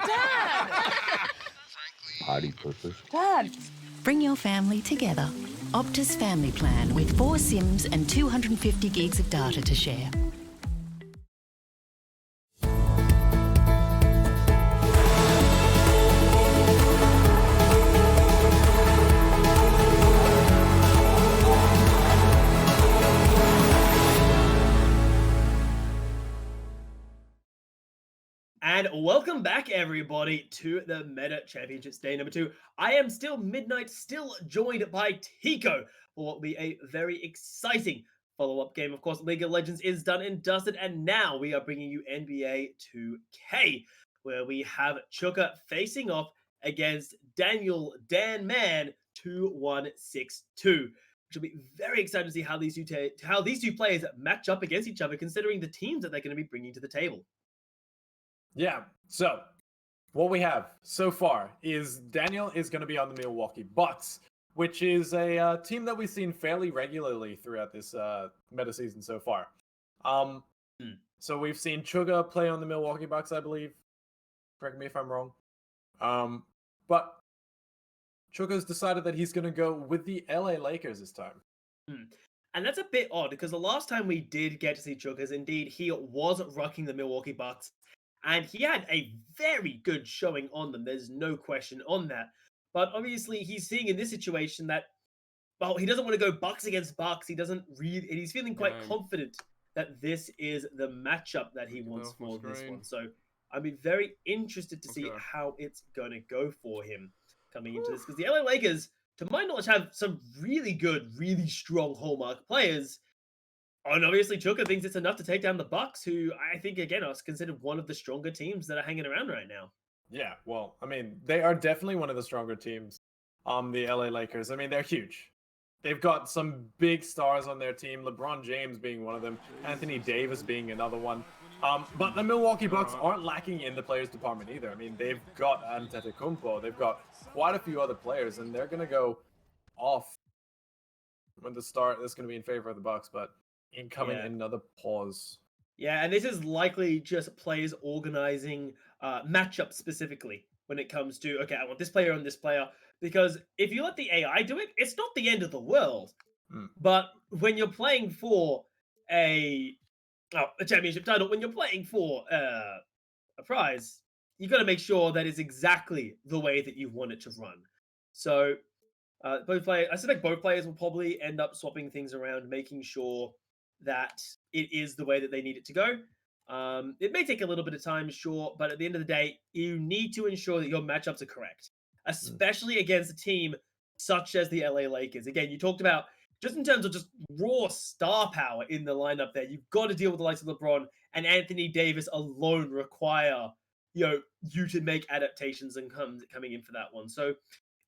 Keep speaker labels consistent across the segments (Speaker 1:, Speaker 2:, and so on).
Speaker 1: Dad!
Speaker 2: Party purpose.
Speaker 1: Dad!
Speaker 3: Bring your family together. Optus Family Plan with 4 SIMs and 250 gigs of data to share.
Speaker 4: And welcome back, everybody, to the Meta Championships Day number 2. I am still Midnight, still joined by Tico for what will be a very exciting follow-up game. Of course, League of Legends is done and dusted, and now we are bringing you NBA2K, where we have Chuka facing off against Daniel Dan Man 2162. Which will be very excited to see how these two players match up against each other, considering the teams that they're going to be bringing to the table.
Speaker 5: Yeah, so what we have so far is Daniel is going to be on the Milwaukee Bucks, which is a team that we've seen fairly regularly throughout this meta season so far. So we've seen Chuga play on the Milwaukee Bucks, I believe. Correct me if I'm wrong. But Chuga's decided that he's going to go with the LA Lakers this time.
Speaker 4: And that's a bit odd, because the last time we did get to see Chugas, indeed, he was rocking the Milwaukee Bucks. And he had a very good showing on them. There's no question on that. But obviously, he's seeing in this situation that, well, he doesn't want to go Bucks against Bucks. He doesn't really, and he's feeling quite confident that this is the matchup that he wants for this one. So I'd be very interested to see how it's going to go for him coming into this. Because the LA Lakers, to my knowledge, have some really good, really strong hallmark players. And obviously, Chuka thinks it's enough to take down the Bucks, who I think, again, are considered one of the stronger teams that are hanging around right now.
Speaker 5: Yeah, well, I mean, they are definitely one of the stronger teams. The LA Lakers. I mean, they're huge. They've got some big stars on their team, LeBron James being one of them, Anthony Davis being another one. But the Milwaukee Bucks aren't lacking in the players department either. I mean, they've got Antetokounmpo, they've got quite a few other players, and they're going to go off when the start is going to be in favor of the Bucks, but incoming another pause.
Speaker 4: Yeah, and this is likely just players organizing matchups specifically when it comes to, okay, I want this player and this player. Because if you let the AI do it, it's not the end of the world. But when you're playing for a championship title, when you're playing for a prize, you've got to make sure that it's exactly the way that you want it to run. So I suspect both players will probably end up swapping things around, making sure that it is the way that they need it to go. It may take a little bit of time, sure, but at the end of the day, you need to ensure that your matchups are correct, especially against a team such as the LA Lakers. Again, you talked about just in terms of just raw star power in the lineup there, you've got to deal with the likes of LeBron and Anthony Davis alone require, you to make adaptations and coming in for that one. So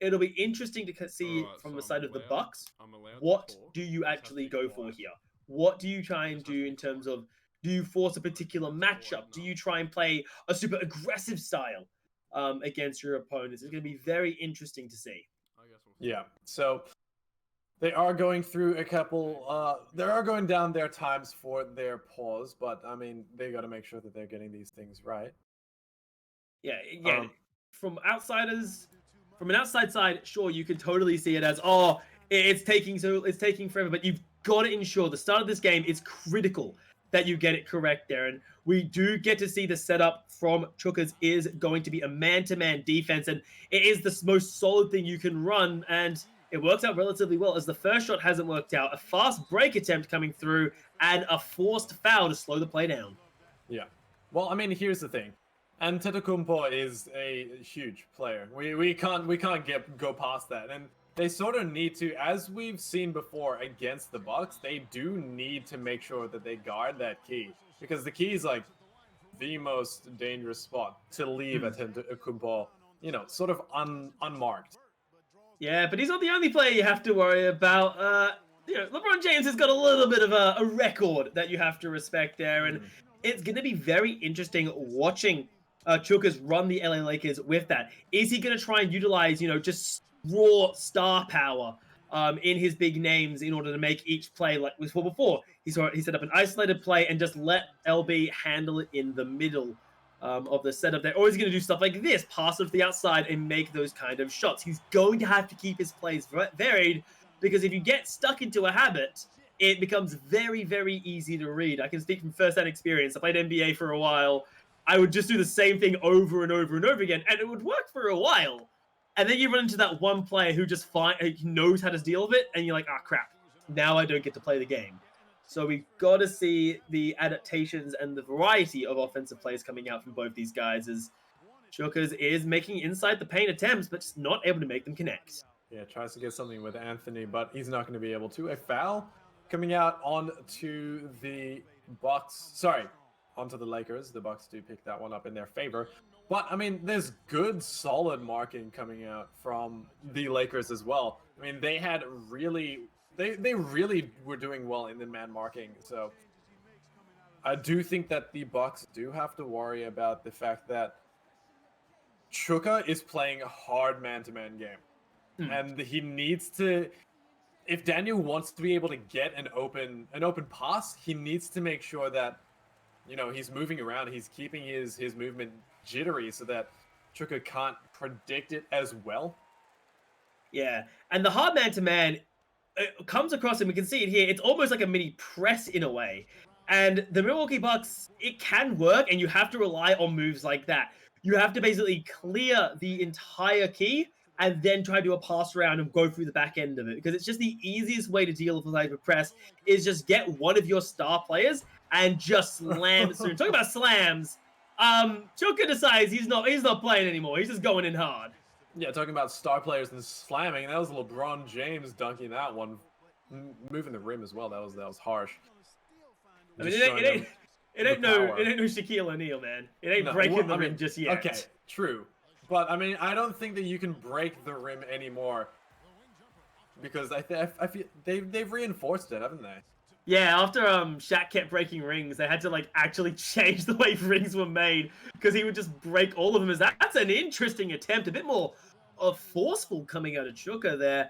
Speaker 4: it'll be interesting to see from the side of the Bucks, what do you actually go for here? What do you try and do in terms of, do you force a particular matchup? Do you try and play a super aggressive style against your opponents? It's going to be very interesting to see.
Speaker 5: Yeah, so they are going through a couple, they are going down their times for their pause, but I mean, they got to make sure that they're getting these things right.
Speaker 4: Yeah, again, from an outside side, sure, you can totally see it as, it's taking forever, but you've got to ensure the start of this game is critical that you get it correct there. And we do get to see the setup from Chukas is going to be a man-to-man defense, and it is the most solid thing you can run, and it works out relatively well as the first shot hasn't worked out, a fast break attempt coming through, and a forced foul to slow the play down.
Speaker 5: Yeah. Well, I mean, here's the thing. Antetokounmpo is a huge player. We can't go past that. And they sort of need to, as we've seen before against the Bucks, they do need to make sure that they guard that key, because the key is like the most dangerous spot to leave Antetokounmpo, sort of unmarked.
Speaker 4: Yeah, but he's not the only player you have to worry about. LeBron James has got a little bit of a record that you have to respect there, and it's going to be very interesting watching Chukas run the LA Lakers with that. Is he going to try and utilize, just raw star power in his big names in order to make each play like we saw before? He set up an isolated play and just let LB handle it in the middle. of the setup. They're always going to do stuff like this, pass it to the outside and make those kind of shots. He's going to have to keep his plays varied, because if you get stuck into a habit, it becomes very, very easy to read. I can speak from first-hand experience. I played NBA for a while. I would just do the same thing over and over and over again, and it would work for a while. And then you run into that one player who just knows how to deal with it, and you're like, ah, crap. Now I don't get to play the game. So we've got to see the adaptations and the variety of offensive plays coming out from both these guys, as Chukkas is making inside the paint attempts, but just not able to make them connect.
Speaker 5: Yeah, tries to get something with Anthony, but he's not going to be able to. A foul coming out onto the Bucks. Sorry, onto the Lakers. The Bucks do pick that one up in their favor. But, I mean, there's good, solid marking coming out from the Lakers as well. I mean, they had really... They really were doing well in the man marking. So I do think that the Bucks do have to worry about the fact that Chukka is playing a hard man-to-man game. And he needs to... If Daniel wants to be able to get an open pass, he needs to make sure that, you know, he's moving around. He's keeping his movement jittery so that Chukka can't predict it as well.
Speaker 4: Yeah, and the hard man-to-man... it comes across, and we can see it here. It's almost like a mini press in a way. And the Milwaukee Bucks, it can work, and you have to rely on moves like that. You have to basically clear the entire key and then try to do a pass around and go through the back end of it, because it's just the easiest way to deal with the type of press is just get one of your star players and just slam it through. Talking about slams, Chukka decides he's not playing anymore. He's just going in hard.
Speaker 5: Yeah, talking about star players and slamming. That was LeBron James dunking that one, moving the rim as well. That was harsh.
Speaker 4: I mean, it ain't no Shaquille O'Neal, man. It ain't breaking the rim just yet.
Speaker 5: Okay, true, but I mean, I don't think that you can break the rim anymore, because I feel they've reinforced it, haven't they?
Speaker 4: Yeah, after Shaq kept breaking rings, they had to like actually change the way rings were made, because he would just break all of them. That's an interesting attempt, a bit more forceful coming out of Chukka there.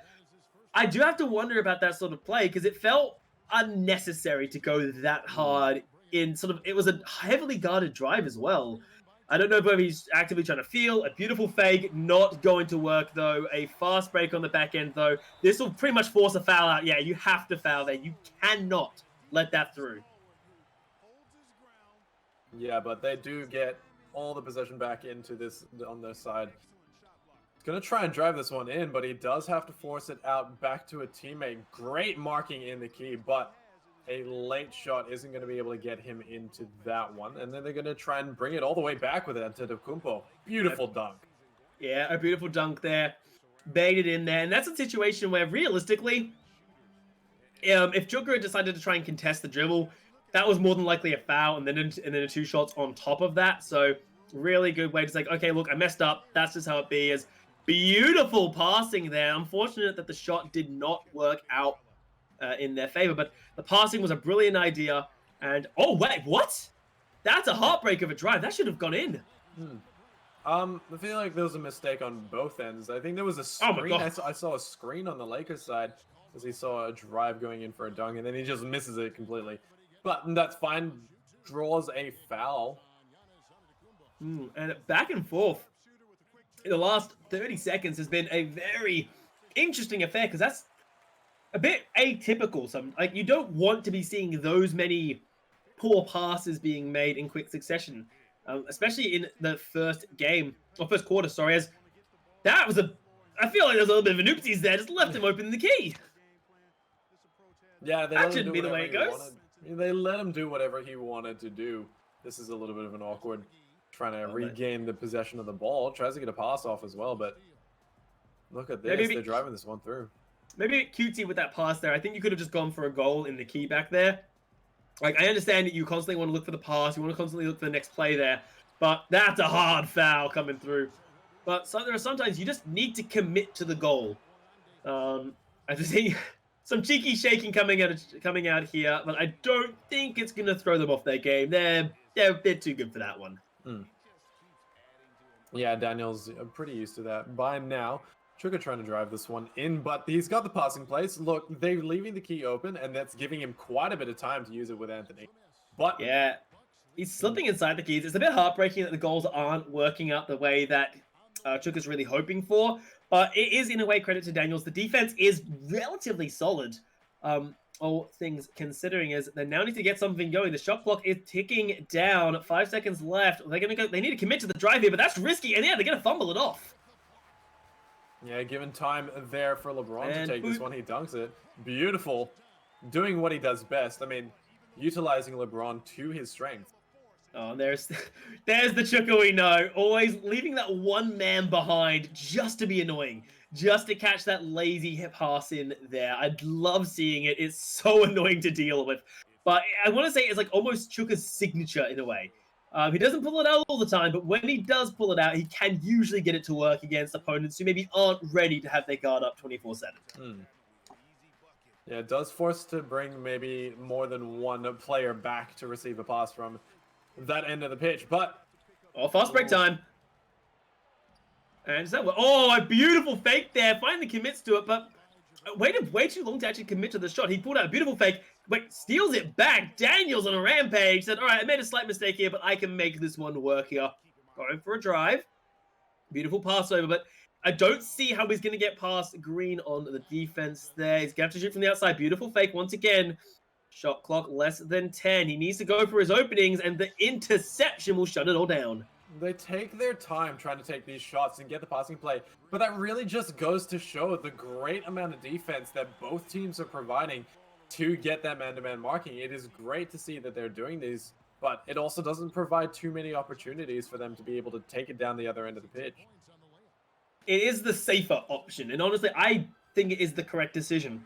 Speaker 4: I do have to wonder about that sort of play, because it felt unnecessary to go that hard in it was a heavily guarded drive as well. I don't know whether he's actively trying to feel a beautiful fake, not going to work though. A fast break on the back end though. This will pretty much force a foul out. Yeah, you have to foul there. You cannot let that through.
Speaker 5: Yeah, but they do get all the possession back into this on their side. He's going to try and drive this one in, but he does have to force it out back to a teammate. Great marking in the key, but a late shot isn't going to be able to get him into that one. And then they're going to try and bring it all the way back with Antetokounmpo. Beautiful dunk.
Speaker 4: Yeah, a beautiful dunk there. Baited in there. And that's a situation where, realistically, if Chukka had decided to try and contest the dribble, that was more than likely a foul, and then a two shots on top of that. So, really good way to say, okay, look, I messed up. That's just how it be. Is beautiful passing there. Unfortunate that the shot did not work out in their favor, but the passing was a brilliant idea. And oh wait, what? That's a heartbreak of a drive. That should have gone in.
Speaker 5: I feel like there was a mistake on both ends. I think there was a screen.
Speaker 4: Oh my God.
Speaker 5: I saw a screen on the Lakers side as he saw a drive going in for a dunk, and then he just misses it completely. But that's fine. Draws a foul.
Speaker 4: And back and forth in the last 30 seconds has been a very interesting affair, because that's a bit atypical. Like, you don't want to be seeing those many poor passes being made in quick succession, especially in the first quarter. Sorry, as that was I feel like there's a little bit of an oopsies there. Just left him open the key.
Speaker 5: Yeah,
Speaker 4: that shouldn't be the way it goes.
Speaker 5: They let him do whatever he wanted to do. This is a little bit of an awkward, trying to regain the possession of the ball. Tries to get a pass off as well, but look at this. They're driving this one through.
Speaker 4: Maybe a bit cutesy with that pass there. I think you could have just gone for a goal in the key back there. Like, I understand that you constantly want to look for the pass. You want to constantly look for the next play there. But that's a hard foul coming through. But there are sometimes you just need to commit to the goal. I just see some cheeky shaking coming out here, but I don't think it's going to throw them off their game. They're a bit too good for that one.
Speaker 5: Yeah, Daniel's pretty used to that by now. Chukka trying to drive this one in, but he's got the passing place. Look, they're leaving the key open, and that's giving him quite a bit of time to use it with Anthony. But
Speaker 4: yeah, He's slipping inside the keys. It's a bit heartbreaking that the goals aren't working out the way that Chook is really hoping for. But it is, in a way, credit to Daniels. The defense is relatively solid. All things considering, is they now need to get something going. The shot clock is ticking down. 5 seconds left. They're gonna go. They need to commit to the drive here, but that's risky. And yeah, they're gonna fumble it off.
Speaker 5: Yeah, given time there for LeBron
Speaker 4: And
Speaker 5: to take this one, he dunks it. Beautiful. Doing what he does best. I mean, utilizing LeBron to his strength.
Speaker 4: Oh, there's the Chuka we know. Always leaving that one man behind just to be annoying. Just to catch that lazy hip pass in there. I love seeing it. It's so annoying to deal with. But I want to say it's like almost Chuka's signature in a way. He doesn't pull it out all the time, but when he does pull it out, he can usually get it to work against opponents who maybe aren't ready to have their guard up 24/7.
Speaker 5: Yeah, it does force to bring maybe more than one player back to receive a pass from that end of the pitch, but...
Speaker 4: Oh, fast break time. And so, oh, a beautiful fake there. Finally commits to it, but waited way too long to actually commit to the shot. He pulled out a beautiful fake, but steals it back. Daniels on a rampage said, all right, I made a slight mistake here, but I can make this one work here. Going for a drive. Beautiful pass over, but I don't see how he's going to get past Green on the defense there. He's going to have to shoot from the outside. Beautiful fake once again. Shot clock less than 10. He needs to go for his openings, and the interception will shut it all down.
Speaker 5: They take their time trying to take these shots and get the passing play, but that really just goes to show the great amount of defense that both teams are providing to get that man-to-man marking. It is great to see that they're doing these, but it also doesn't provide too many opportunities for them to be able to take it down the other end of the pitch.
Speaker 4: It is the safer option, and honestly, I think it is the correct decision.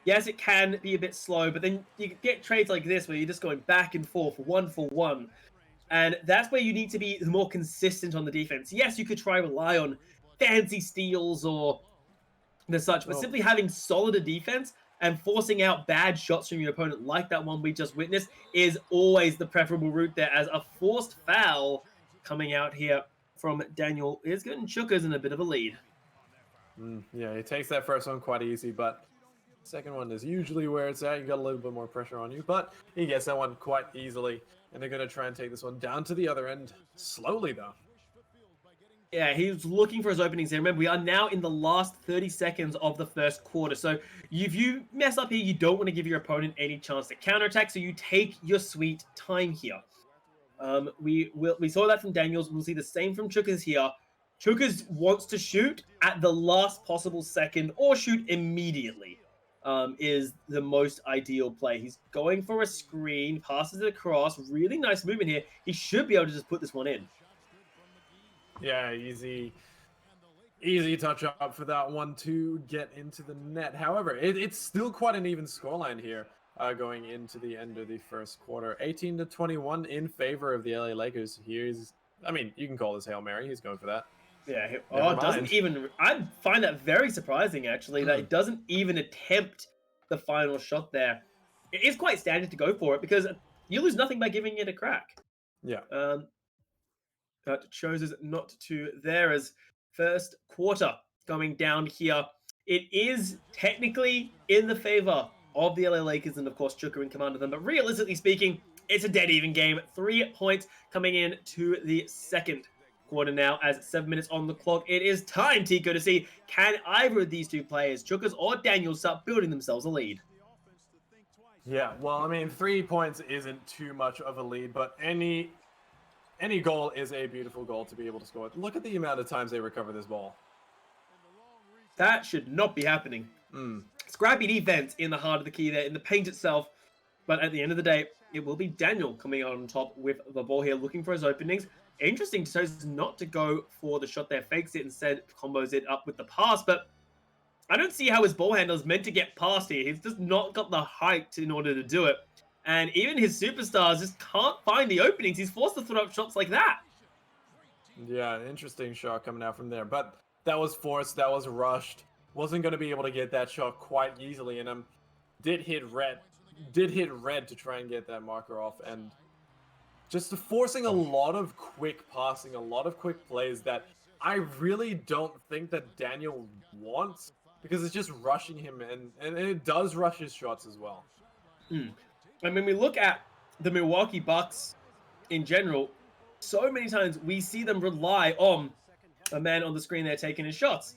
Speaker 4: Yes, it can be a bit slow, but then you get trades like this where you're just going back and forth, 1-for-1. And that's where you need to be more consistent on the defense. Yes, you could try rely on fancy steals or the such, but simply having solid defense and forcing out bad shots from your opponent, like that one we just witnessed, is always the preferable route there. As a forced foul coming out here from Daniel is getting Chukas in a bit of a lead.
Speaker 5: Yeah, he takes that first one quite easy, but second one is usually where it's at. You got a little bit more pressure on you, but he gets that one quite easily. And they're going to try and take this one down to the other end slowly, though.
Speaker 4: Yeah, he's looking for his openings here. Remember, we are now in the last 30 seconds of the first quarter. So if you mess up here, you don't want to give your opponent any chance to counterattack. So you take your sweet time here. We saw that from Daniels. We'll see the same from Chukas here. Chukas wants to shoot at the last possible second or shoot immediately. Is the most ideal play. He's going for a screen, passes it across. Really nice movement here. He should be able to just put this one in.
Speaker 5: Yeah, easy touch up for that one to get into the net. However, it's still quite an even scoreline here going into the end of the first quarter. 18-21 in favor of the LA Lakers. I mean, you can call this Hail Mary. He's going for that.
Speaker 4: Yeah, it doesn't even... I find that very surprising, actually, that it doesn't even attempt the final shot there. It is quite standard to go for it, because you lose nothing by giving it a crack.
Speaker 5: Yeah.
Speaker 4: That chooses not to there as first quarter going down here. It is technically in the favor of the LA Lakers, and of course, Chuka in command of them, but realistically speaking, it's a dead even game. 3 points coming in to the second quarter now, as 7 minutes on the clock. It is time, Tico, to see can either of these two players, Chukas or Daniels, start building themselves a lead.
Speaker 5: Yeah, well, I mean, 3 points isn't too much of a lead, but any goal is a beautiful goal to be able to score. Look at the amount of times they recover this ball.
Speaker 4: That should not be happening. Scrappy defense in the heart of the key there, in the paint itself, but at the end of the day, it will be Daniel coming out on top with the ball here, looking for his openings. Interesting to choose not to go for the shot there, fakes it, instead combos it up with the pass, but I don't see how his ball handler is meant to get past here. He's just not got the height in order to do it. And even his superstars just can't find the openings. He's forced to throw up shots like that.
Speaker 5: Yeah, interesting shot coming out from there, but that was forced, that was rushed. Wasn't going to be able to get that shot quite easily, and did hit red to try and get that marker off, and just forcing a lot of quick passing, a lot of quick plays that I really don't think that Daniel wants, because it's just rushing him, and it does rush his shots as well.
Speaker 4: I mean, we look at the Milwaukee Bucks in general, so many times we see them rely on a man on the screen there taking his shots.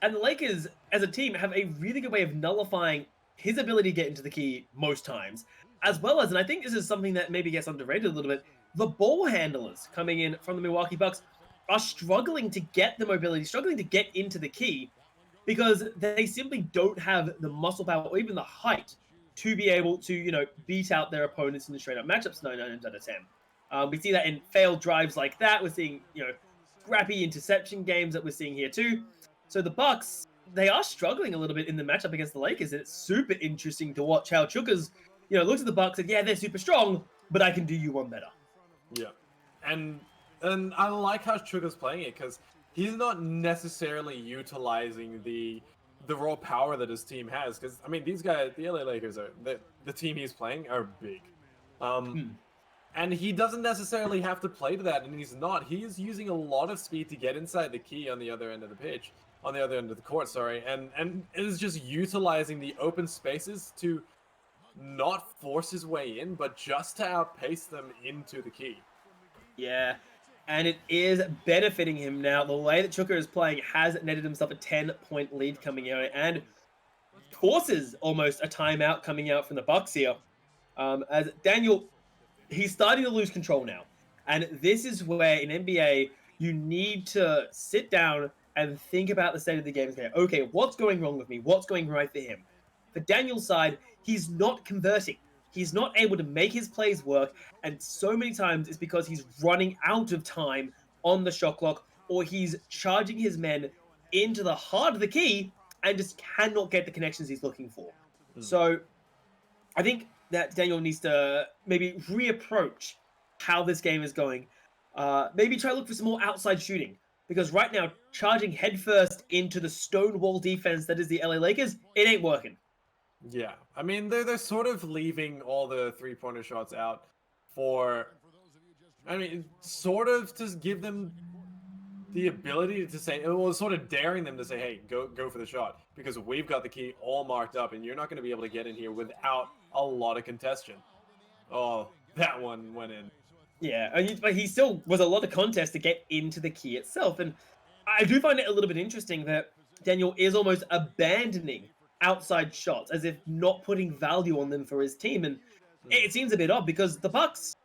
Speaker 4: And the Lakers, as a team, have a really good way of nullifying his ability to get into the key most times, as well as, and I think this is something that maybe gets underrated a little bit, the ball handlers coming in from the Milwaukee Bucks are struggling to get the mobility, struggling to get into the key because they simply don't have the muscle power or even the height to be able to, beat out their opponents in the straight up matchups 9 times out of 10. We see that in failed drives like that. We're seeing, scrappy interception games that we're seeing here too. So the Bucks, they are struggling a little bit in the matchup against the Lakers, and it's super interesting to watch how Chuka's, looks at the Bucks and yeah, they're super strong, but I can do you one better.
Speaker 5: Yeah, and I like how Chuka's playing it because he's not necessarily utilizing the raw power that his team has. Because I mean, these guys, the LA Lakers, are the team he's playing are big. And he doesn't necessarily have to play to that, and he's not. He is using a lot of speed to get inside the key on the other end of the pitch, on the other end of the court, sorry, and is just utilizing the open spaces to not force his way in, but just to outpace them into the key.
Speaker 4: Yeah, and it is benefiting him now. The way that Chuka is playing has netted himself a 10-point lead coming out, and forces almost a timeout coming out from the Bucks here. As Daniel, he's starting to lose control now. And this is where in NBA, you need to sit down and think about the state of the game. Okay, what's going wrong with me? What's going right for him? For Daniel's side, he's not converting. He's not able to make his plays work. And so many times it's because he's running out of time on the shot clock, or he's charging his men into the heart of the key and just cannot get the connections he's looking for. So I think that Daniel needs to maybe reapproach how this game is going. Maybe try to look for some more outside shooting. Because right now, charging headfirst into the stonewall defense that is the LA Lakers, it ain't working.
Speaker 5: Yeah, I mean, they're sort of leaving all the three-pointer shots out for, I mean, sort of to give them the ability to say, well, sort of daring them to say, hey, go for the shot, because we've got the key all marked up, and you're not going to be able to get in here without a lot of contention. Oh, that one went in.
Speaker 4: Yeah, but he still was a lot of contest to get into the key itself, and I do find it a little bit interesting that Daniel is almost abandoning outside shots, as if not putting value on them for his team, and it seems a bit odd because the Bucks,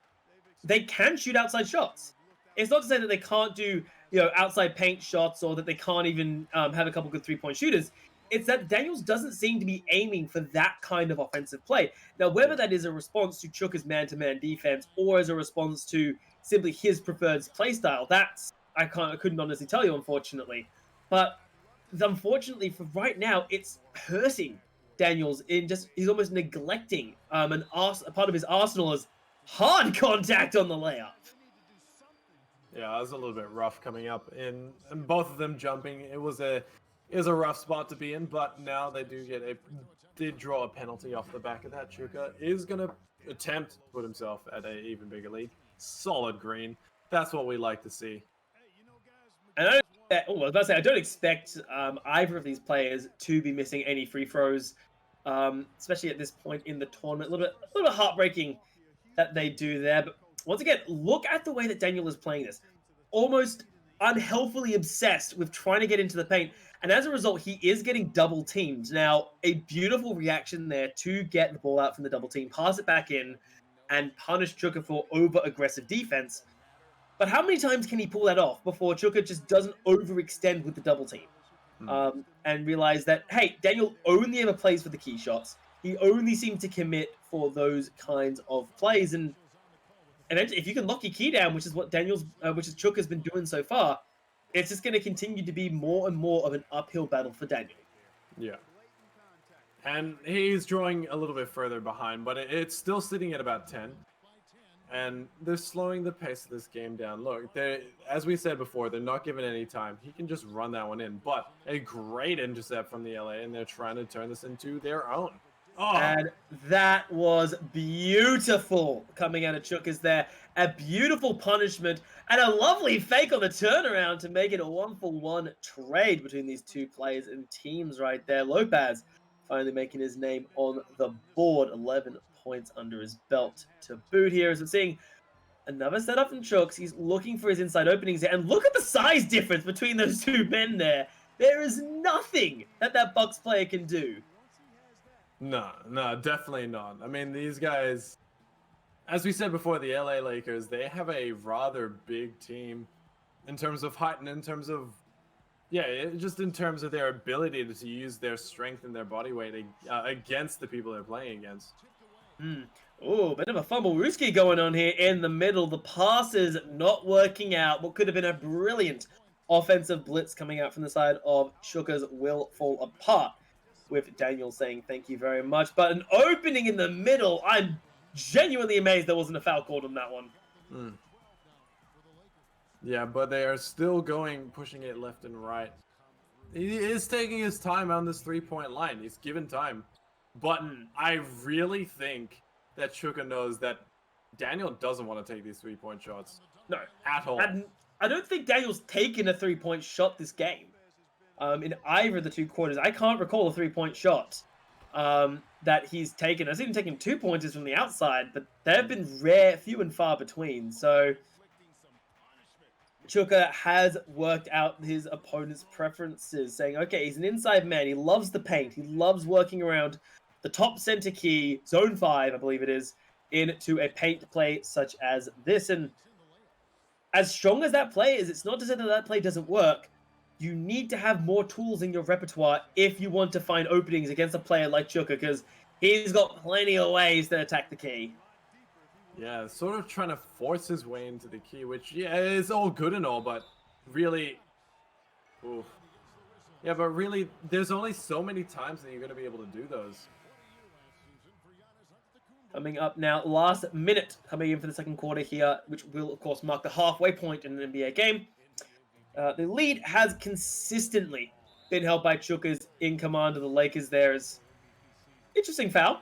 Speaker 4: they can shoot outside shots. It's not to say that they can't do outside paint shots or that they can't even have a couple good 3-point shooters. It's that Daniels doesn't seem to be aiming for that kind of offensive play. Now, whether that is a response to Chuka's man-to-man defense or as a response to simply his preferred play style, that's I couldn't honestly tell you, unfortunately. But unfortunately for right now, it's hurting Daniels in just he's almost neglecting a part of his arsenal is hard contact on the layup.
Speaker 5: Yeah, it was a little bit rough coming up and both of them jumping. It was a rough spot to be in, but now they did draw a penalty off the back of that. Chuka is gonna attempt to put himself at an even bigger lead. Solid green. That's what we like to see.
Speaker 4: And I was about to say, I don't expect either of these players to be missing any free throws, especially at this point in the tournament. A little bit heartbreaking that they do there. But once again, look at the way that Daniel is playing this. Almost unhealthily obsessed with trying to get into the paint. And as a result, he is getting double teamed. Now, a beautiful reaction there to get the ball out from the double team, pass it back in, and punish Chuka for over-aggressive defense. But how many times can he pull that off before Chuka just doesn't overextend with the double team? And realize that, hey, Daniel only ever plays for the key shots. He only seems to commit for those kinds of plays. And if you can lock your key down, which is what Chuka's been doing so far, it's just going to continue to be more and more of an uphill battle for Daniel.
Speaker 5: Yeah. And he's drawing a little bit further behind, but it's still sitting at about 10. And they're slowing the pace of this game down. Look, as we said before, they're not giving any time. He can just run that one in. But a great intercept from the LA, and they're trying to turn this into their own. Oh.
Speaker 4: And that was beautiful coming out of Chukas there. A beautiful punishment and a lovely fake on the turnaround to make it a 1-for-1 trade between these two players and teams right there. Lopez, finally making his name on the board. 11 points under his belt to boot here. As we're seeing another setup from Chooks. He's looking for his inside openings here. And look at the size difference between those two men there. There is nothing that Bucks player can do.
Speaker 5: No, definitely not. I mean, these guys, as we said before, the LA Lakers, they have a rather big team in terms of height and in terms of, just in terms of their ability to use their strength and their body weight against the people they're playing against.
Speaker 4: Oh, bit of a fumble Ruski going on here in the middle. The pass is not working out. What could have been a brilliant offensive blitz coming out from the side of Shooker's will fall apart, with Daniel saying thank you very much. But an opening in the middle. I'm genuinely amazed there wasn't a foul called on that one.
Speaker 5: Yeah, but they are still pushing it left and right. He is taking his time on this three-point line. He's given time. But I really think that Chuka knows that Daniel doesn't want to take these three-point shots.
Speaker 4: No.
Speaker 5: At all.
Speaker 4: And I don't think Daniel's taken a three-point shot this game. In either of the two quarters. I can't recall a three-point shot that he's taken. I've seen him taking 2 pointers from the outside, but they've been rare, few and far between. So Chuka has worked out his opponent's preferences, saying, okay, he's an inside man. He loves the paint. He loves working around the top center key, zone 5, I believe it is, into a paint play such as this. And as strong as that play is, it's not to say that play doesn't work. You need to have more tools in your repertoire if you want to find openings against a player like Chuka, because he's got plenty of ways to attack the key.
Speaker 5: Yeah, sort of trying to force his way into the key, which, is all good and all, but really... Oof. Yeah, but really, there's only so many times that you're going to be able to do those.
Speaker 4: Coming up now, last minute coming in for the second quarter here, which will, of course, mark the halfway point in an NBA game. The lead has consistently been held by Chuka's in command of the Lakers. There's interesting foul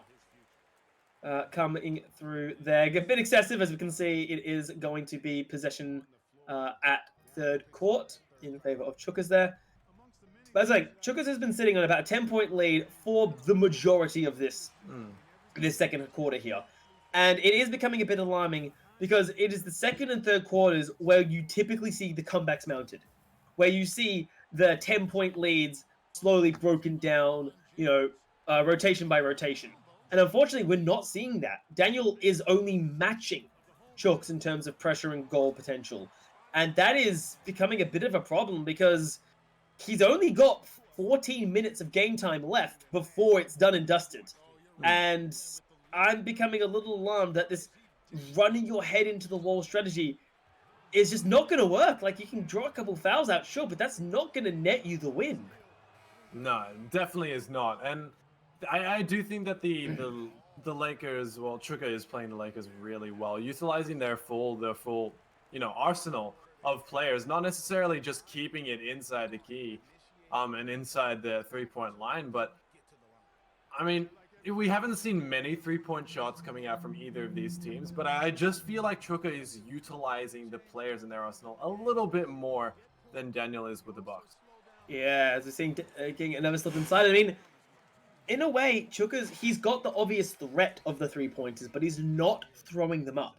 Speaker 4: coming through there. A bit excessive, as we can see. It is going to be possession at third court in favor of Chuka's there. But as I say, Chuka's has been sitting on about a 10-point lead for the majority of this second quarter here. And it is becoming a bit alarming because it is the second and third quarters where you typically see the comebacks mounted, where you see the 10-point leads slowly broken down, rotation by rotation. And unfortunately, we're not seeing that. Daniel is only matching Chooks in terms of pressure and goal potential. And that is becoming a bit of a problem because he's only got 14 minutes of game time left before it's done and dusted. And I'm becoming a little alarmed that this running your head into the wall strategy is just not going to work. Like, you can draw a couple fouls out, sure, but that's not going to net you the win.
Speaker 5: No, definitely is not. And I do think that the Lakers, well, Chuka is playing the Lakers really well, utilizing their full arsenal of players, not necessarily just keeping it inside the key and inside the three-point line, but I mean, we haven't seen many three-point shots coming out from either of these teams, but I just feel like Chuka is utilizing the players in their arsenal a little bit more than Daniel is with the Bucks.
Speaker 4: Yeah, as we're seeing getting another slip inside. I mean, in a way, he's got the obvious threat of the three-pointers, but he's not throwing them up.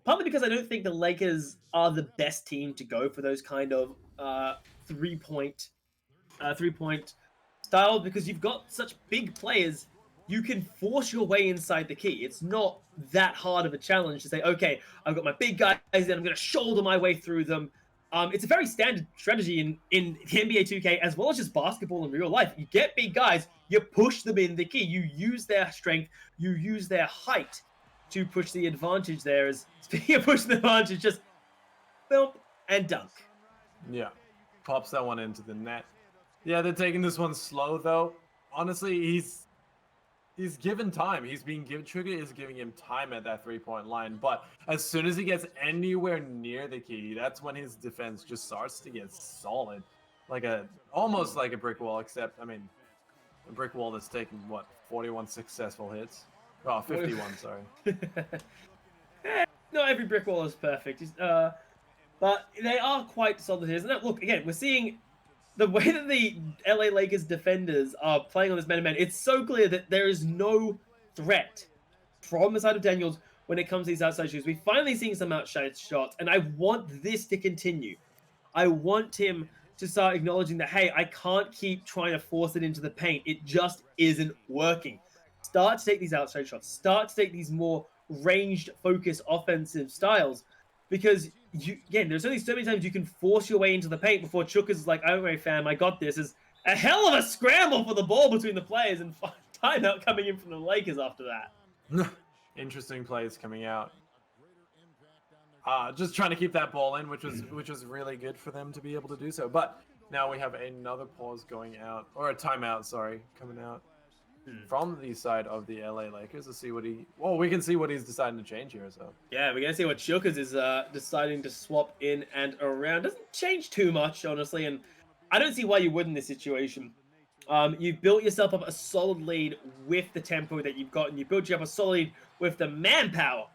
Speaker 4: Partly because I don't think the Lakers are the best team to go for those kind of three-point styles, because you've got such big players. You can force your way inside the key. It's not that hard of a challenge to say, okay, I've got my big guys and I'm going to shoulder my way through them. It's a very standard strategy in the NBA 2K as well as just basketball in real life. You get big guys, you push them in the key. You use their strength, you use their height to push the advantage there. As speaking of pushing the advantage, just boom and dunk.
Speaker 5: Yeah, pops that one into the net. Yeah, they're taking this one slow though. Honestly, he's given time. Chuka is giving him time at that three-point line. But as soon as he gets anywhere near the key, that's when his defense just starts to get solid, almost like a brick wall. Except, I mean, a brick wall that's taken 41 successful hits. Oh, 51. Sorry.
Speaker 4: Not every brick wall is perfect. But they are quite solid here. And look, again, we're seeing the way that the LA Lakers defenders are playing on this man-to-man, it's so clear that there is no threat from the side of Daniels when it comes to these outside shoots. We're finally seeing some outside shots, and I want this to continue. I want him to start acknowledging that, hey, I can't keep trying to force it into the paint. It just isn't working. Start to take these outside shots. Start to take these more ranged, focused offensive styles, because there's only so many times you can force your way into the paint before Chukas is like, "Don't worry, fam, I got this." Is a hell of a scramble for the ball between the players, and timeout coming in from the Lakers after that.
Speaker 5: Interesting plays coming out. Just trying to keep that ball in, which was really good for them to be able to do so. But now we have another pause going out, or a timeout, sorry, coming out from the side of the LA Lakers to see what we can see what he's deciding to change here. So
Speaker 4: yeah, we're gonna see what Chukas is deciding to swap in and around. Doesn't change too much, honestly, and I don't see why you would in this situation. You've built yourself up a solid lead with the tempo that you've got, and you built you up a solid lead with the manpower.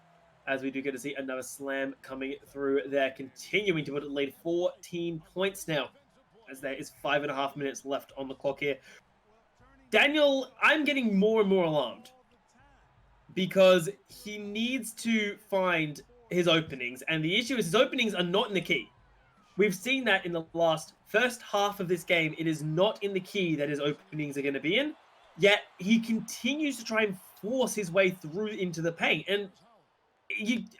Speaker 4: As we do get to see another slam coming through there, continuing to put it lead 14 points now, as there is 5.5 minutes left on the clock here. Daniel, I'm getting more and more alarmed because he needs to find his openings, and the issue is his openings are not in the key. We've seen that in the first half of this game. It is not in the key that his openings are going to be in, yet he continues to try and force his way through into the paint, and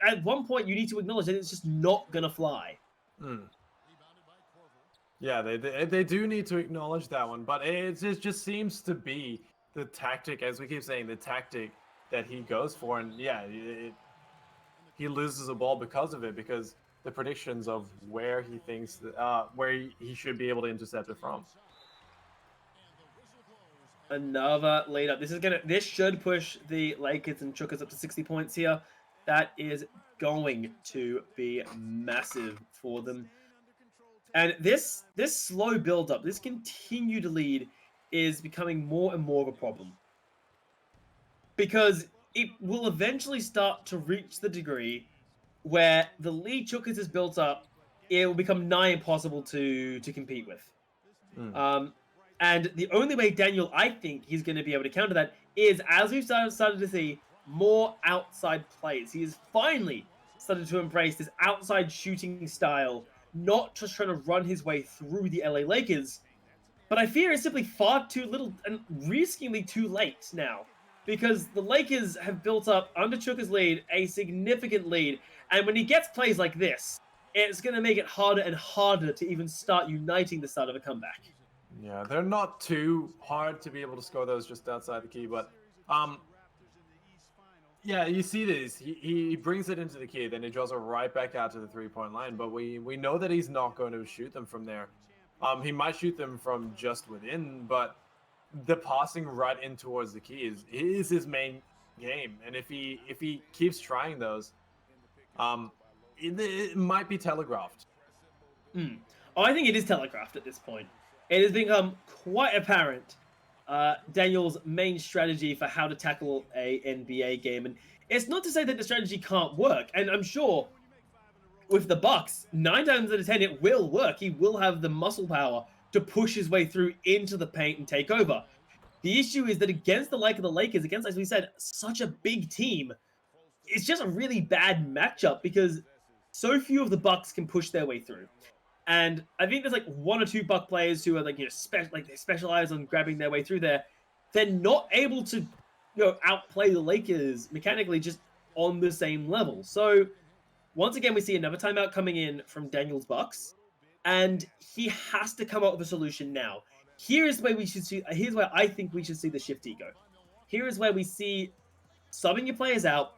Speaker 4: at one point you need to acknowledge that it's just not going to fly.
Speaker 5: Yeah, they do need to acknowledge that one, but it just seems to be the tactic, as we keep saying, the tactic that he goes for, and yeah, he loses a ball because of it, because the predictions of where he thinks that, where he should be able to intercept it from.
Speaker 4: Another lead up. This should push the Lakers and Chukas up to 60 points here. That is going to be massive for them. And this slow build up, this continued lead is becoming more and more of a problem, because it will eventually start to reach the degree where the lead Chukas is built up, it will become nigh impossible to compete with. And the only way Daniel, I think, he's going to be able to counter that is, as we've started to see, more outside plays. He has finally started to embrace this outside shooting style, not just trying to run his way through the LA Lakers. But I fear it's simply far too little and riskingly too late now, because the Lakers have built up, under Chuka's lead, a significant lead. And when he gets plays like this, it's going to make it harder and harder to even start uniting the start of a comeback.
Speaker 5: Yeah, they're not too hard to be able to score those just outside the key, but yeah, you see this. He brings it into the key, then he draws it right back out to the three-point line, but we know that he's not going to shoot them from there. He might shoot them from just within, but the passing right in towards the key is his main game, and if he keeps trying those, it might be telegraphed.
Speaker 4: Oh, I think it is telegraphed at this point. It has become quite apparent Daniel's main strategy for how to tackle a NBA game, and it's not to say that the strategy can't work. And I'm sure with the Bucks, 9 times out of 10 it will work. He will have the muscle power to push his way through into the paint and take over. The issue is that against the like of the Lakers, against, as we said, such a big team, it's just a really bad matchup because so few of the Bucks can push their way through. And I think there's like 1 or 2 Buck players who are like, they specialize on grabbing their way through there. They're not able to, outplay the Lakers mechanically just on the same level. So once again, we see another timeout coming in from Daniel's Bucks, and he has to come up with a solution now. Here's where I think we should see the shift ego. Here is where we see subbing your players out,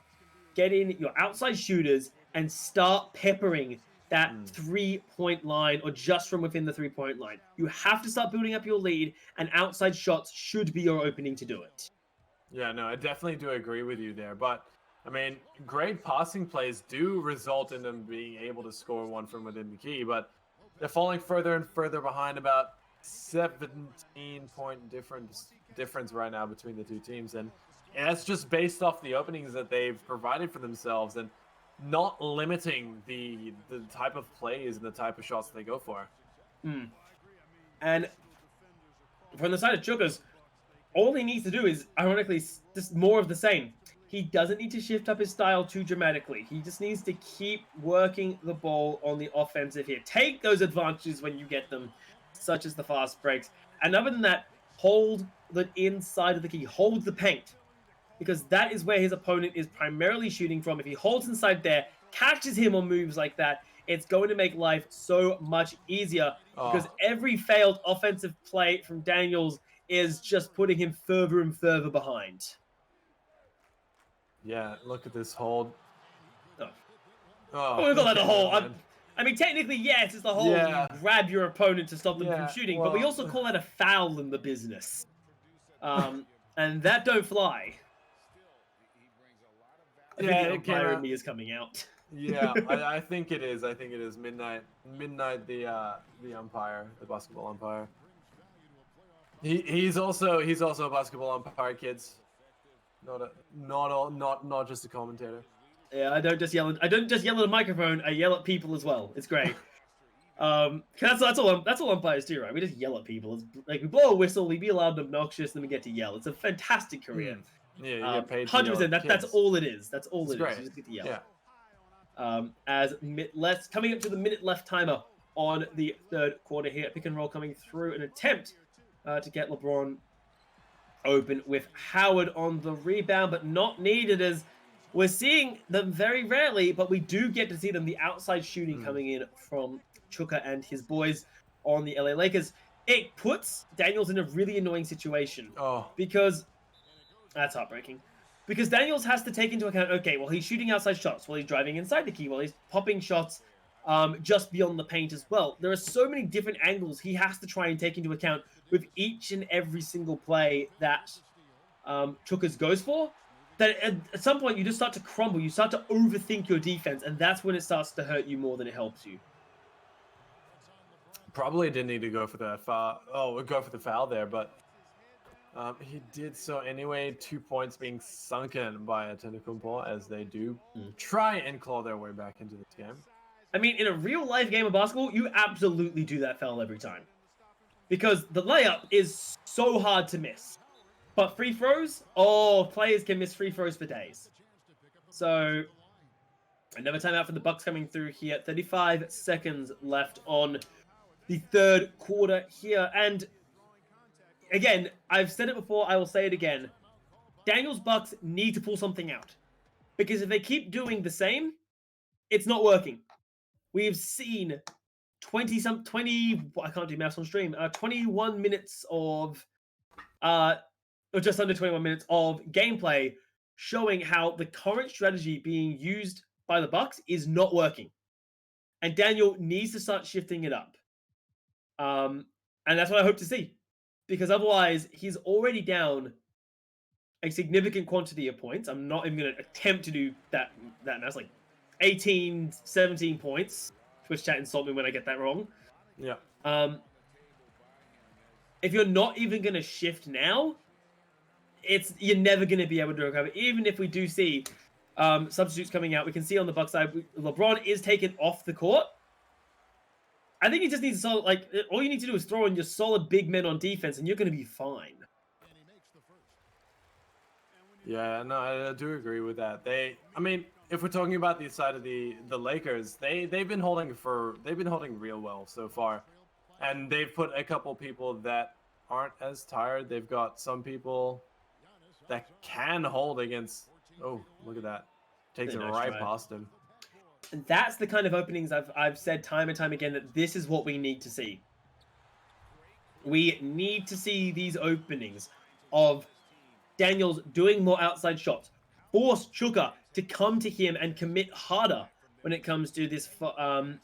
Speaker 4: get in your outside shooters, and start peppering that 3-point line, or just from within the 3-point line. You have to start building up your lead, and outside shots should be your opening to do it.
Speaker 5: Yeah, no, I definitely do agree with you there. But, I mean, great passing plays do result in them being able to score one from within the key, but they're falling further and further behind, about 17-point difference right now between the two teams. And that's just based off the openings that they've provided for themselves, and not limiting the type of plays and the type of shots they go for.
Speaker 4: And from the side of Chuka's, all he needs to do is, ironically, just more of the same. He doesn't need to shift up his style too dramatically. He just needs to keep working the ball on the offensive here. Take those advantages when you get them, such as the fast breaks. And other than that, hold the inside of the key. Hold the paint. Because that is where his opponent is primarily shooting from. If he holds inside there, catches him on moves like that, it's going to make life so much easier. Because every failed offensive play from Daniels is just putting him further and further behind.
Speaker 5: Yeah, look at this hold.
Speaker 4: We call that a hold. I mean, technically, yes, it's the hold.
Speaker 5: Yeah.
Speaker 4: You grab your opponent to stop them from shooting, but we also call that a foul in the business. And that don't fly. I think the umpire in me is coming out.
Speaker 5: Yeah, I think it is. I think it is Midnight, the umpire, the basketball umpire. He's also a basketball umpire, kids. Not just a commentator.
Speaker 4: Yeah, I don't just yell at a microphone. I yell at people as well. It's great. That's all umpires do, right? We just yell at people. It's like we blow a whistle, we be loud and obnoxious, then we get to yell. It's a fantastic career.
Speaker 5: Yeah, you get paid.
Speaker 4: 100%. That's all it is. That's all it is.
Speaker 5: Great.
Speaker 4: You just get to yell.
Speaker 5: Yeah.
Speaker 4: As coming up to the minute left timer on the third quarter here. Pick and roll coming through an attempt to get LeBron open with Howard on the rebound, but not needed as we're seeing them very rarely, but we do get to see them. The outside shooting coming in from Chuka and his boys on the LA Lakers. It puts Daniels in a really annoying situation. Because that's heartbreaking. Because Daniels has to take into account, okay, well, he's shooting outside shots while he's driving inside the key, while he's popping shots just beyond the paint as well. There are so many different angles he has to try and take into account with each and every single play that Chukas goes for, that at some point you just start to crumble. You start to overthink your defense, and that's when it starts to hurt you more than it helps you.
Speaker 5: Probably didn't need to go for the foul. Go for the foul there, but he did so anyway. 2 points being sunken by Antetokounmpo as they do try and claw their way back into this game.
Speaker 4: I mean, in a real life game of basketball, you absolutely do that foul every time. Because the layup is so hard to miss. But free throws? Players can miss free throws for days. So, another timeout for the Bucks coming through here. 35 seconds left on the third quarter here. And again, I've said it before, I will say it again. Daniels Bucks need to pull something out. Because if they keep doing the same, it's not working. We've seen 20, I can't do maths on stream, 21 minutes of, or just under 21 minutes of gameplay showing how the current strategy being used by the Bucks is not working. And Daniel needs to start shifting it up. And that's what I hope to see. Because otherwise, he's already down a significant quantity of points. I'm not even going to attempt to do that now. It's like 18, 17 points. Twitch chat insult me when I get that wrong.
Speaker 5: Yeah.
Speaker 4: If you're not even going to shift now, you're never going to be able to recover. Even if we do see substitutes coming out, we can see on the Bucks side, LeBron is taken off the court. I think he just needs to all you need to do is throw in your solid big men on defense, and you're going to be fine.
Speaker 5: Yeah, no, I do agree with that. If we're talking about the side of the Lakers, they've been holding real well so far, and they've put a couple people that aren't as tired. They've got some people that can hold against. Oh, look at that! Takes it right past him.
Speaker 4: And that's the kind of openings I've said time and time again that this is what we need to see. We need to see these openings of Daniels doing more outside shots, force Chuka to come to him and commit harder when it comes to this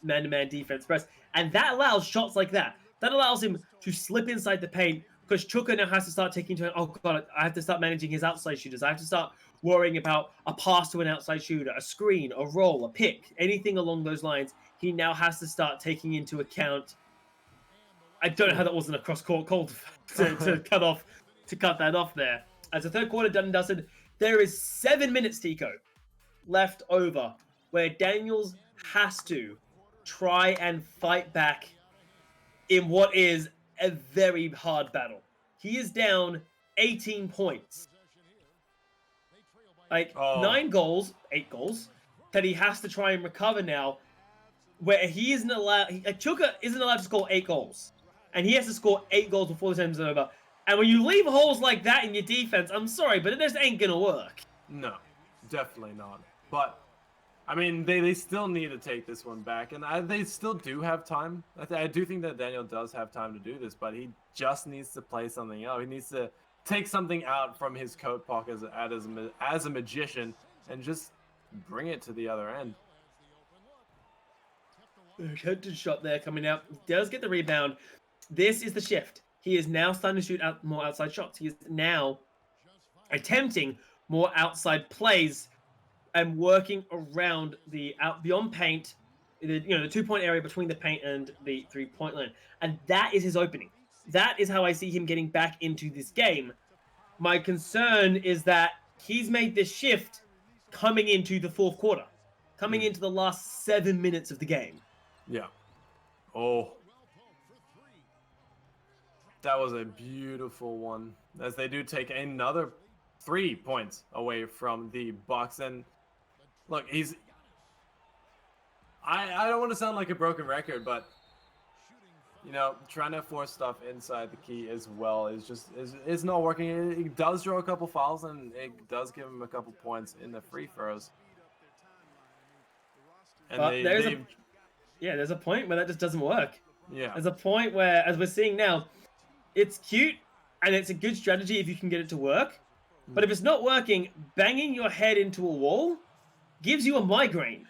Speaker 4: man-to-man defense press. And that allows shots like that. That allows him to slip inside the paint because Chuka now has to start taking into account, oh God, I have to start managing his outside shooters. I have to start worrying about a pass to an outside shooter, a screen, a roll, a pick, anything along those lines. He now has to start taking into account. I don't know how that wasn't a cross-court call to cut that off there. As the third quarter done and dusted, there is 7 minutes, Tico, left over where Daniels has to try and fight back in what is a very hard battle. He is down 18 points. Like, 8 goals, that he has to try and recover now, where he isn't allowed, Chuka isn't allowed to score 8 goals. And he has to score 8 goals before the time's over. And when you leave holes like that in your defense, I'm sorry, but it just ain't gonna work.
Speaker 5: No, definitely not. But, I mean, they still need to take this one back, and they still do have time. I do think that Daniel does have time to do this, but he just needs to play something out. He needs to take something out from his coat pocket as a magician and just bring it to the other end.
Speaker 4: Headed shot there coming out. He does get the rebound. This is the shift. He is now starting to shoot out more outside shots. He is now attempting more outside plays and working around the beyond paint, the 2-point area between the paint and the 3-point line. And that is his opening. That is how I see him getting back into this game. My concern is that he's made this shift coming into the fourth quarter, coming into the last 7 minutes of the game.
Speaker 5: Yeah. Oh. That was a beautiful one, as they do take another 3 points away from the Bucks. And look, I don't want to sound like a broken record, but trying to force stuff inside the key as well is not working. It does draw a couple fouls, and it does give him a couple points in the free throws. And
Speaker 4: there's a point where that just doesn't work.
Speaker 5: Yeah.
Speaker 4: There's a point where, as we're seeing now, it's cute and it's a good strategy if you can get it to work. But if it's not working, banging your head into a wall gives you a migraine.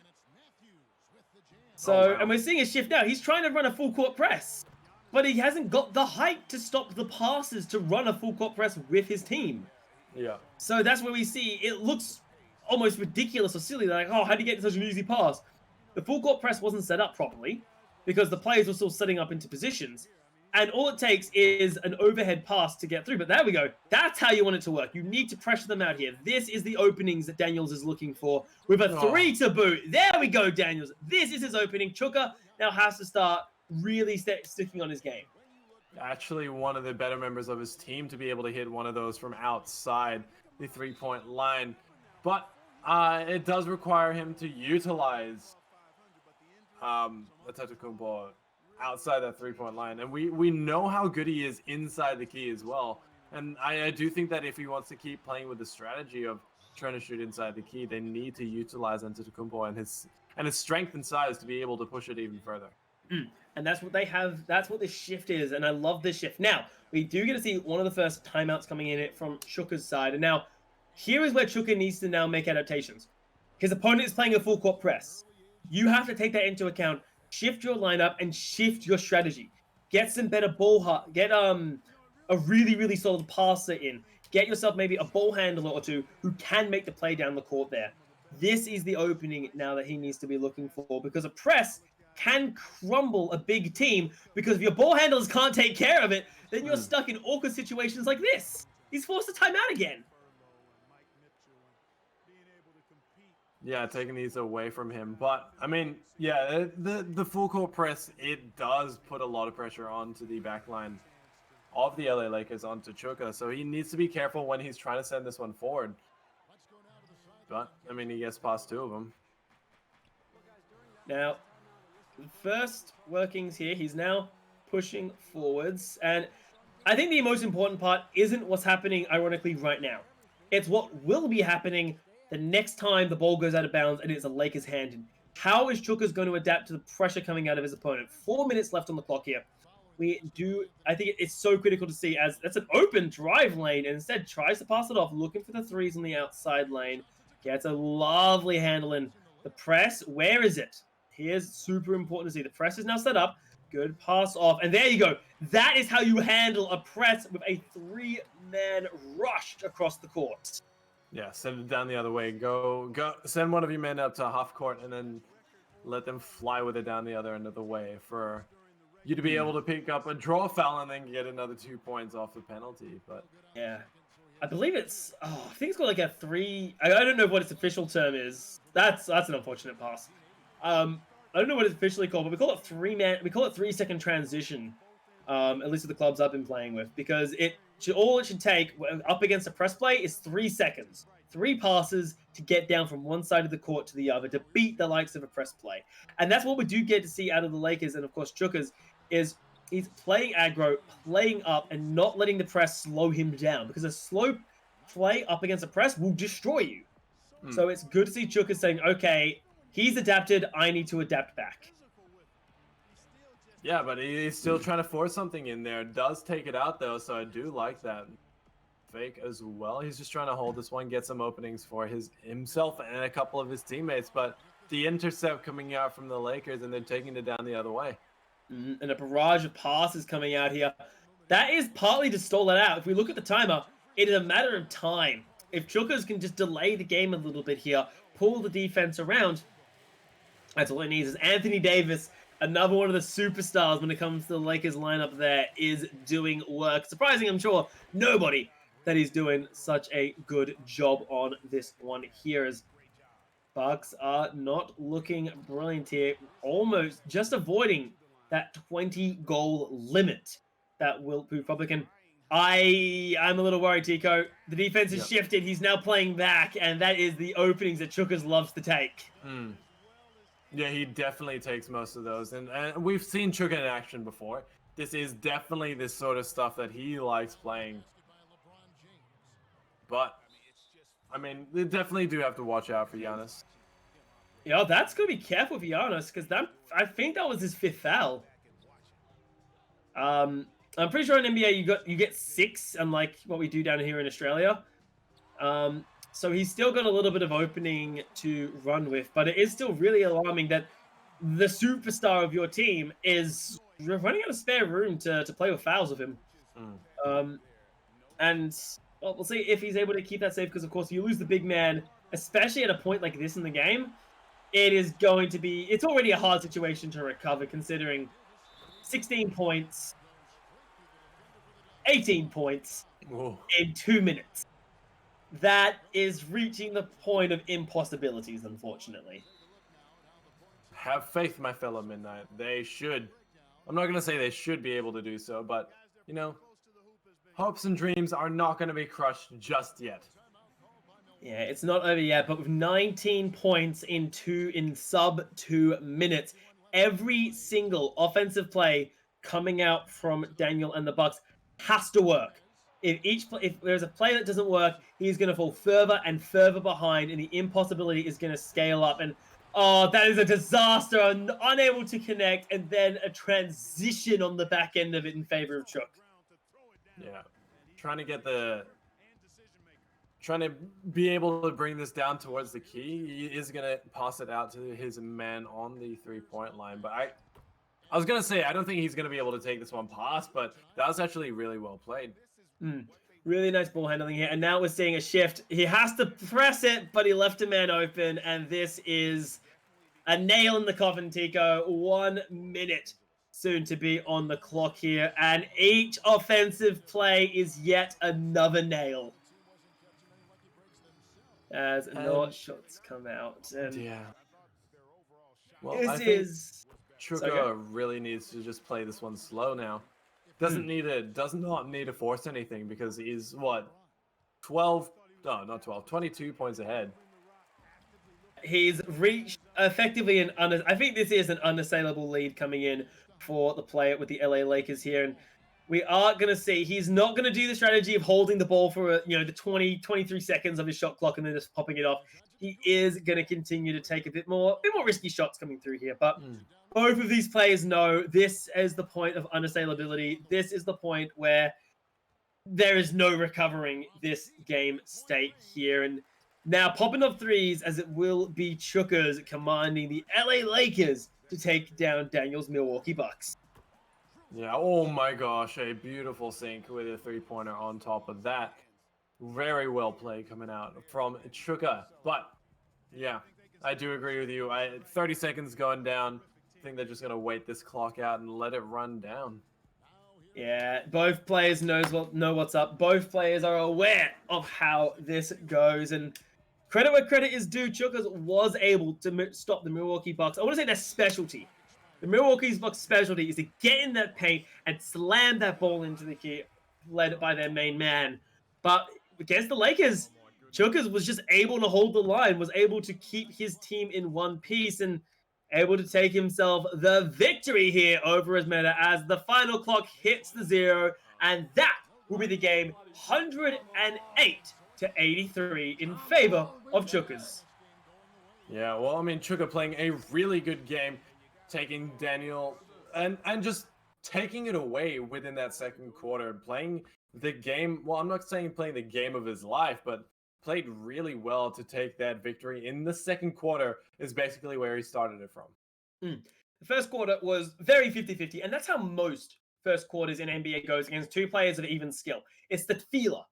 Speaker 4: So, and we're seeing a shift now. He's trying to run a full court press, but he hasn't got the height to stop the passes to run a full court press with his team.
Speaker 5: Yeah.
Speaker 4: So that's where we see it looks almost ridiculous or silly. Like, oh, how do you get such an easy pass? The full court press wasn't set up properly because the players were still setting up into positions. And all it takes is an overhead pass to get through. But there we go. That's how you want it to work. You need to pressure them out here. This is the openings that Daniels is looking for with a 3 to boot. There we go, Daniels. This is his opening. Chuka now has to start really sticking on his game.
Speaker 5: Actually, one of the better members of his team to be able to hit one of those from outside the 3-point line. But it does require him to utilize Antetokounmpo outside that 3-point line, and we know how good he is inside the key as well. And I do think that if he wants to keep playing with the strategy of trying to shoot inside the key, they need to utilize Antetokounmpo and his strength and size to be able to push it even further.
Speaker 4: And that's what they have. That's what this shift is, and I love this shift. Now we do get to see one of the first timeouts coming in from Chuka's side, and now here is where Chuka needs to now make adaptations. His opponent is playing a full court press. You have to take that into account. Shift your lineup and shift your strategy. Get some better get a really, really solid passer in. Get yourself maybe a ball handler or two who can make the play down the court there. This is the opening now that he needs to be looking for, because a press can crumble a big team, because if your ball handlers can't take care of it, then you're stuck in awkward situations like this. He's forced to time out again.
Speaker 5: Yeah, taking these away from him. But, I mean, yeah, the full court press, it does put a lot of pressure onto the back line of the LA Lakers, onto Chuka. So he needs to be careful when he's trying to send this one forward. But, I mean, he gets past 2 of them.
Speaker 4: Now, the first workings here, he's now pushing forwards. And I think the most important part isn't what's happening, ironically, right now. It's what will be happening the next time the ball goes out of bounds and it's a Lakers hand in. How is Chukas going to adapt to the pressure coming out of his opponent? 4 minutes left on the clock here. I think it's so critical to see, as that's an open drive lane, and instead tries to pass it off, looking for the threes on the outside lane. Gets a lovely handle in. The press, where is it? Here's super important to see. The press is now set up. Good pass off. And there you go. That is how you handle a press with a 3-man rush across the court.
Speaker 5: Yeah, send it down the other way. Go. Send one of your men up to half court and then let them fly with it down the other end of the way for you to be able to pick up a draw foul and then get another 2 points off the penalty. But
Speaker 4: yeah, I believe I think it's got like a 3. I don't know what its official term is. That's an unfortunate pass. I don't know what it's officially called, but we call it 3-second transition at least with the clubs I've been playing with, because all it should take up against a press play is 3 seconds. 3 passes to get down from one side of the court to the other to beat the likes of a press play. And that's what we do get to see out of the Lakers and, of course, Chukas, is he's playing aggro, playing up, and not letting the press slow him down, because a slow play up against a press will destroy you. So it's good to see Chukas saying, okay, he's adapted, I need to adapt back.
Speaker 5: Yeah, but he's still trying to force something in there. Does take it out, though, so I do like that. Fake as well. He's just trying to hold this one, get some openings for himself and a couple of his teammates, but the intercept coming out from the Lakers and then taking it down the other way.
Speaker 4: And a barrage of passes coming out here. That is partly to stall it out. If we look at the timer, it is a matter of time. If Chukas can just delay the game a little bit here, pull the defense around, that's all it needs. Is Anthony Davis, another one of the superstars when it comes to the Lakers lineup there, is doing work. Surprising, I'm sure, nobody that he's doing such a good job on this one here, as Bucks are not looking brilliant here. Almost just avoiding that 20-goal limit that Wilt Republican. I'm a little worried, Tico. The defense has shifted. He's now playing back, and that is the openings that Chukas loves to take.
Speaker 5: Yeah, he definitely takes most of those, and we've seen Chuka in action before. This is definitely this sort of stuff that he likes playing. But, I mean, they definitely do have to watch out for Giannis.
Speaker 4: Yeah, that's going to be careful for Giannis, because I think that was his 5th foul. I'm pretty sure in NBA you get 6, unlike what we do down here in Australia. So he's still got a little bit of opening to run with, but it is still really alarming that the superstar of your team is running out of spare room to play with fouls with him. And well, we'll see if he's able to keep that safe, because of course you lose the big man, especially at a point like this in the game. It's already a hard situation to recover, considering 16 points, 18 points in 2 minutes. That is reaching the point of impossibilities, unfortunately.
Speaker 5: Have faith, my fellow Midnight. They should. I'm not going to say they should be able to do so, but, you know, hopes and dreams are not going to be crushed just yet.
Speaker 4: Yeah, it's not over yet, but with 19 points in sub 2 minutes, every single offensive play coming out from Daniel and the Bucks has to work. If there's a play that doesn't work, he's going to fall further and further behind, and the impossibility is going to scale up. And oh, that is a disaster! Unable to connect, and then a transition on the back end of it in favor of Chuk.
Speaker 5: Yeah, trying to be able to bring this down towards the key. He is going to pass it out to his man on the 3-point line. But I was going to say, I don't think he's going to be able to take this one past, but that was actually really well played.
Speaker 4: Really nice ball handling here. And now we're seeing a shift. He has to press it, but he left a man open. And this is a nail in the coffin, Tico. 1 minute soon to be on the clock here. And each offensive play is yet another nail, as no shots come out. And
Speaker 5: yeah. Well,
Speaker 4: this is
Speaker 5: Chuka really needs to just play this one slow now. Does not need to force anything, because he's 22 points ahead.
Speaker 4: He's reached effectively I think this is an unassailable lead coming in for the player with the LA Lakers here, and we are going to see he's not going to do the strategy of holding the ball for the 23 seconds of his shot clock and then just popping it off. He is going to continue to take a bit more risky shots coming through here, but both of these players know this is the point of unassailability. This is the point where there is no recovering this game state here. And now popping up threes, as it will be Chukas commanding the LA Lakers to take down Daniel's Milwaukee Bucks.
Speaker 5: Yeah, oh my gosh, a beautiful sink with a 3-pointer on top of that. Very well played coming out from Chuka. But, yeah, I do agree with you. 30 seconds going down. I think they're just going to wait this clock out and let it run down.
Speaker 4: Yeah, both players know what's up. Both players are aware of how this goes. And credit where credit is due, Chukas was able to stop the Milwaukee Bucks. I want to say their specialty The Milwaukee's Bucks specialty is to get in that paint and slam that ball into the key, led by their main man. But against the Lakers, Chukas was just able to hold the line, was able to keep his team in one piece, and able to take himself the victory here over Asmeta as the final clock hits the 0, and that will be the game 108-83 in favor of Chukas.
Speaker 5: Yeah, well, I mean, Chuka playing a really good game, taking Daniel and just taking it away within that second quarter, playing the game. Well, I'm not saying playing the game of his life, but played really well to take that victory in the second quarter is basically where he started it from.
Speaker 4: The first quarter was very 50-50, and that's how most first quarters in NBA goes against two players of even skill. It's the feeler.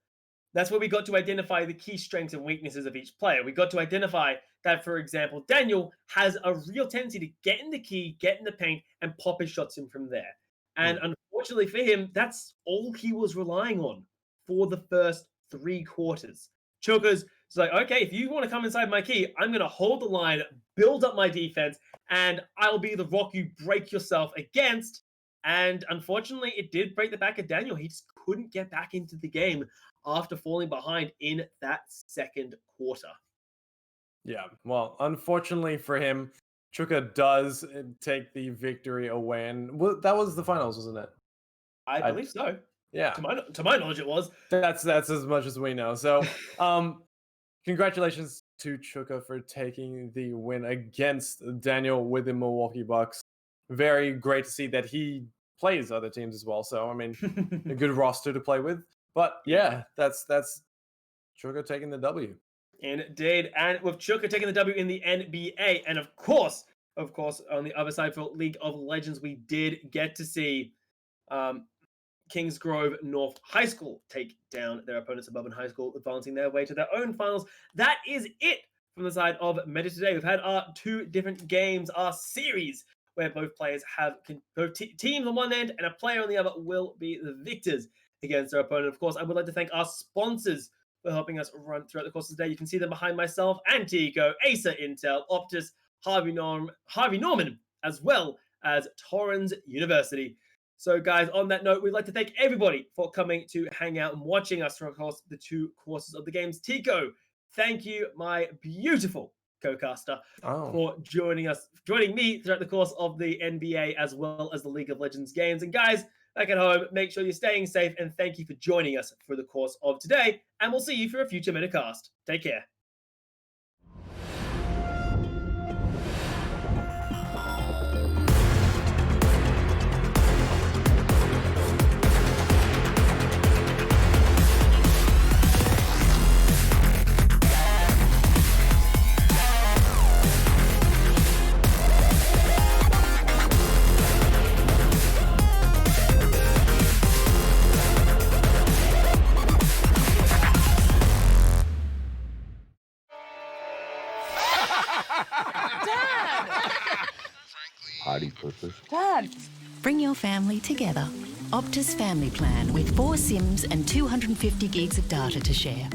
Speaker 4: That's where we got to identify the key strengths and weaknesses of each player. We got to identify that, for example, Daniel has a real tendency to get in the key, get in the paint, and pop his shots in from there. And unfortunately for him, that's all he was relying on for the first 3 quarters. Chukas is like, okay, if you want to come inside my key, I'm going to hold the line, build up my defense, and I'll be the rock you break yourself against. And unfortunately, it did break the back of Daniel. He just couldn't get back into the game after falling behind in that second quarter.
Speaker 5: Yeah, well, unfortunately for him, Chuka does take the victory away, and that was the finals, wasn't it?
Speaker 4: I believe so.
Speaker 5: Yeah,
Speaker 4: to my knowledge, it was.
Speaker 5: That's as much as we know. So, congratulations to Chuka for taking the win against Daniel with the Milwaukee Bucks. Very great to see that he plays other teams as well. So, I mean, a good roster to play with. But yeah, that's Chuka taking the W.
Speaker 4: Indeed. And with Chuka taking the W in the NBA, and of course, on the other side for League of Legends, we did get to see Kingsgrove North High School take down their opponents above in high school, advancing their way to their own finals. That is it from the side of Meta today. We've had our 2 different games, our series, where both players have both teams on one end and a player on the other will be the victors against their opponent. Of course, I would like to thank our sponsors for helping us run throughout the course of the day. You can see them behind myself, Antico, Acer Intel, Optus, Harvey Norman, as well as Torrens University. So guys, on that note, we'd like to thank everybody for coming to hang out and watching us for, of course, the 2 courses of the games. Tico, thank you, my beautiful co-caster, for joining me throughout the course of the NBA as well as the League of Legends games. And guys, back at home, make sure you're staying safe, and thank you for joining us for the course of today, and we'll see you for a future Metacast. Take care.
Speaker 2: Potty pushers.
Speaker 1: Dad!
Speaker 3: Bring your family together. Optus Family Plan with 4 SIMs and 250 gigs of data to share.